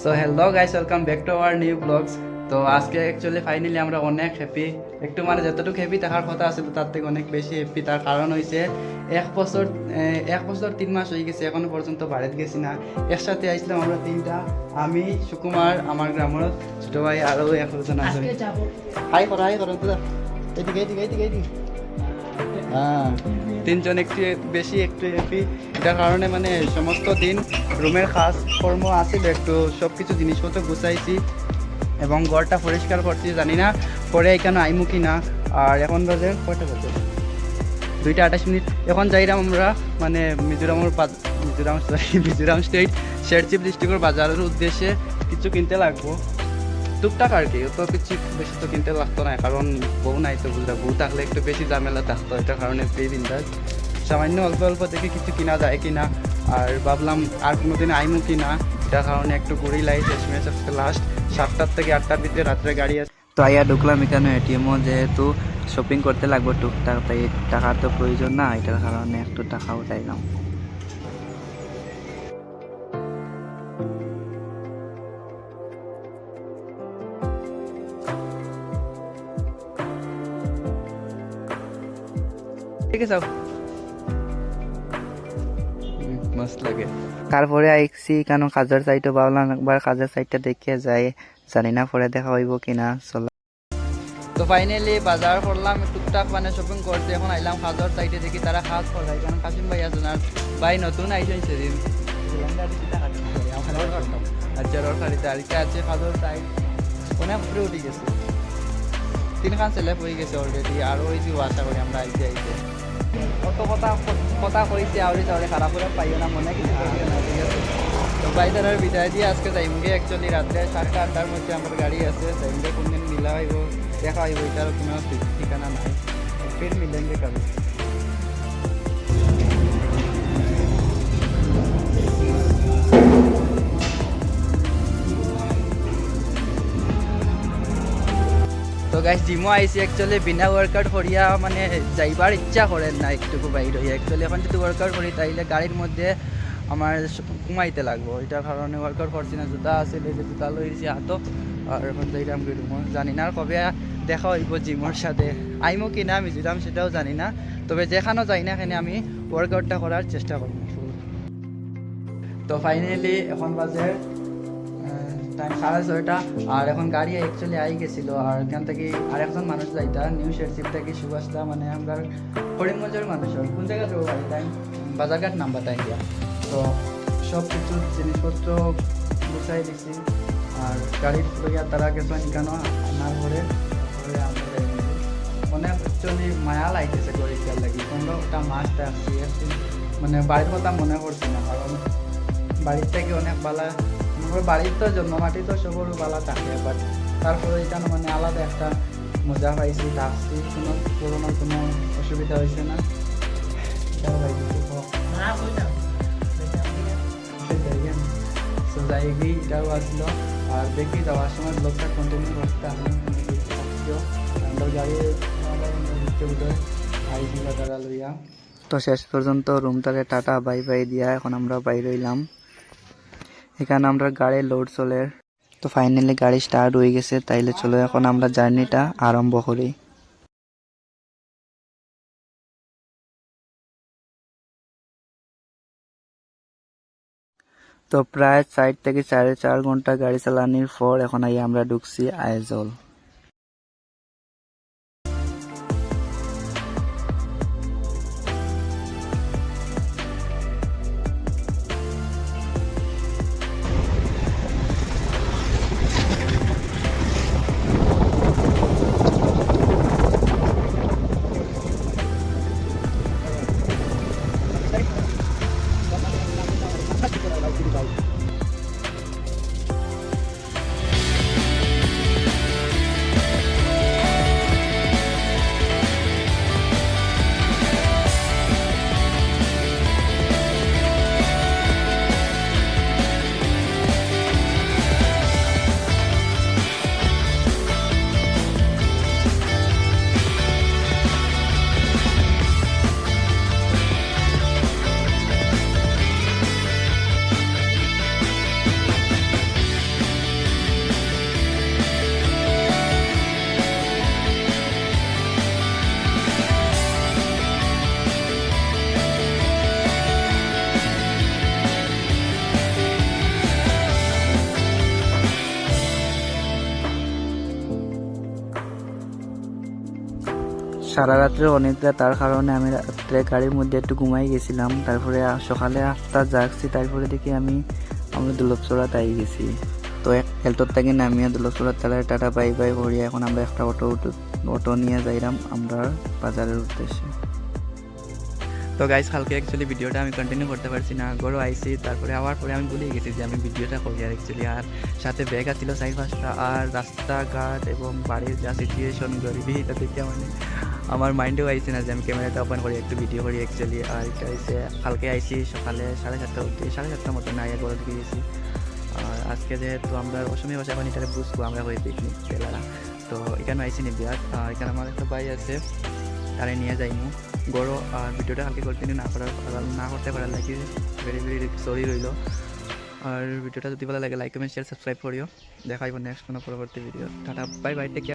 So hello guys, welcome back to our new blogs. তো আজকে actually finally আমরা অনেক হ্যাপি, একটু মানে যতটুকু হ্যাপি থাকার কথা আছে তো তার থেকে অনেক বেশি হ্যাপি। তার কারণ হয়েছে এক বছর 3 মাস হয়ে গেছে এখনো পর্যন্ত বাড়িতে গেছি না। একসাথে আসলাম আমরা তিনটা, আমি, সুকুমার, আমার গ্রামের ছোট ভাই আরও একজন আছে। হাই করো দাদা, এদিকে হ্যাঁ, তিনজন একটু বেশি একটু হ্যাপি। এটার কারণে মানে সমস্ত দিন রুমের কাজ কর্ম আছিল, একটু সব কিছু জিনিসপত্র গুছাইছি এবং ঘরটা পরিষ্কার করছি। জানি না পরে এখানে আইমু কি না। আর এখন বাজে কয়টা বাজে, 2:28। এখন যাইলাম আমরা মানে মিজোরাম স্টেট শেরচিপ ডিস্ট্রিক্টের বাজারের উদ্দেশ্যে কিছু কিনতে লাগবো, টুকটাক আর কি। তো কিছু বেশি তো কিনতে লাগতো না, কারণ বউ নাই তো বুঝলা, বউ থাকলে একটু বেশি ঝামেলা থাকতো। এটার কারণে ফ্রি বিন্দাস সামান্য অল্প অল্প দেখে কিছু কিনা যায় কিনা। আর ভাবলাম আর কোনোদিন আইমু কিনা, এটার কারণে একটু ঘুরি লাই। শেষমেশ আজকে লাস্ট 7টার থেকে 8টার ভিতরে রাত্রে গাড়ি আছে। তো আইয়া ঢুকলাম এখানে এটিএমও, যেহেতু শপিং করতে লাগবো টুকটাক, তাই টাকার তো প্রয়োজন না, এটার কারণে একটু টাকা উঠাইলাম। ঠিক আছে, মস্ত লাগে। তারপরে আইসি কেন কাজের সাইডও ভাবলাম একবার কাজের সাইডটা দেখে যাই, জানি না পরে দেখা হইব কিনা। চলো, তো ফাইনালি বাজার করলাম টুকটাক, মানে শপিং করতে। এখন আইলাম কাজের সাইডে, দেখি তারা কাজ করে। কারণ কাশিম ভাই আছেন, আর ভাই নতুন আইসেন সেদিন আচ্ছা ওর খালিতে আরেকটা আছে কাজের সাইড, অনেক উপরে উঠে গেছে, 3খান ছেলে হয়ে গেছে অলরেডি। আরও ওই যে আশা করি আমরা আইতে অত কথা কইছে আউরি চাউরি খারাপ করে পাইও না, মনে কিছু করবে না, ঠিক আছে। তো বাইদার বিদায় দিয়ে আজকে যাইমগে। অ্যাকচুয়ালি রাত্রে 7টা-8টার মধ্যে আমার গাড়ি আছে, যাইমগে কোনদিন মিলা হইব দেখা হইব, এটার কোনো ঠিকানা নাই। ফির মিলেঙ্গে কবে। তো গাইস জিমও আইসি। অ্যাকচুয়ালি বিনা ওয়ার্কআউট করিয়া মানে যাইবার ইচ্ছা করেন না একটুকু বাইর হইয়া। অ্যাকচুয়ালি এখন যদি ওয়ার্কআউট করি তাইলে গাড়ির মধ্যে আমার ঘুমাইতে লাগবো, এটার কারণে ওয়ার্কআউট করছি না। জুতা আছে, যে জুতা লইছি হাতও। আর এখন যাইলাম রুমও, জানি না আর কবে দেখা হইব জিমোর সাথে। আইমো কি না মিজোরাম সেটাও জানি না, তবে যেখানেও যাই না এখানে আমি ওয়ার্কআউটটা করার চেষ্টা করব। তো ফাইনালি এখন বাজে টাইম 6:30, আর এখন গাড়ি অ্যাকচুয়ালি আই গেছিলো। আর এখান থেকে আরেকজন মানুষ যাইতা নিউ শেরচিপ থেকে সুভাষদা, মানে আমরা করিমগঞ্জের মানুষ। কোন জায়গা যাবো গাড়ি টাইম বাজারঘাট নাম্বার টাইম দিয়া। তো সব কিছু জিনিসপত্র গুছাই দিছি, আর গাড়ি লইয়া তারা গেছে কেন আনার পরে আমরা অনেক অ্যাকচুয়ালি মায়া লাগতেছে গরিবটার লাগি। 15টা মাস আসছি, মানে বাড়ির কথা মনে করছি না, কারণ বাড়ির থেকে অনেক বালা, বাড়ির তো জন্মমাটি তো সবর বালা থাকে, বাট তারপরে এখানে মানে আলাদা একটা মজা পাইছি, থাকছি, কোনো করোনার কোনো অসুবিধা হয়েছে না। এটাও আসলো। আর দেখি যাওয়ার সময় ব্লগটা কন্টিনিউ করতে গাড়ি লইয়া। তো শেষ পর্যন্ত রুমটাকে টাটা বাই বাই দিয়া এখন আমরা বাইর হইলাম। এখানে আমরা গাড়ির লোড চলে। তো ফাইনালি গাড়ি স্টার্ট হয়ে গেছে, তাইলে চলো এখন আমরা জার্নিটা আরম্ভ করি। তো প্রায় 4 থেকে 4.5 ঘন্টা গাড়ি চালানোর পর এখন আমরা ঢুকছি আইজল। সারা রাত্রে অনেকটা, তার কারণে আমি রাত্রে গাড়ির মধ্যে একটু ঘুমাই গেছিলাম। তারপরে সকালে 8টা জাগছি, তারপরে দেখি আমরা দুলভচড়াতে আই গেছি। তো হেলথর থেকে নামিয়ে দুলভচড়ার তালায় টাটা বাই বাই করিয়া এখন আমরা একটা অটো নিয়ে যাইলাম আমরা বাজারের উদ্দেশ্যে। তো গাইস, কালকে অ্যাকচুয়ালি ভিডিওটা আমি কন্টিনিউ করতে পারছি না, গরো আইসি, তারপরে আবার পরে আমি ভুলে গেছি যে আমি ভিডিওটা করি আর অ্যাকচুয়ালি। আর সাথে ব্যাগ আসছিল 4-5টা, আর রাস্তাঘাট এবং বাড়ির যা সিচুয়েশন গরিবি, এটা দেখে আমার মাইন্ডেও আইসি না যে আমি ক্যামেরাটা ওপেন করি একটু ভিডিও করি অ্যাকচুয়ালি। আর এটা হচ্ছে কালকে আইসি সকালে 7:30 উঠে, 7:30 মতো না গরো দিকে গেছি। আর আজকে যেহেতু আমরা অসময় ভাষা এখন এটা বুঝবো আমরা হয়ে পিকনিক পেলারা, তো এখানে আইসি নি বিরাট। আর এখানে আমার একটা ভাই আছে, তারে নিয়ে যাইমু গরো। আর ভিডিওটা কালকে কন্টিনিউ না করতে পারার লাগে ভেরি ভেরি সরি রইল। আর ভিডিওটা যদি ভালো লাগে লাইক কমেন্ট শেয়ার সাবস্ক্রাইব করিও। দেখাইব নেক্সট কোনো পরবর্তী ভিডিও। টাটা বাই বাই, টেক কেয়ার।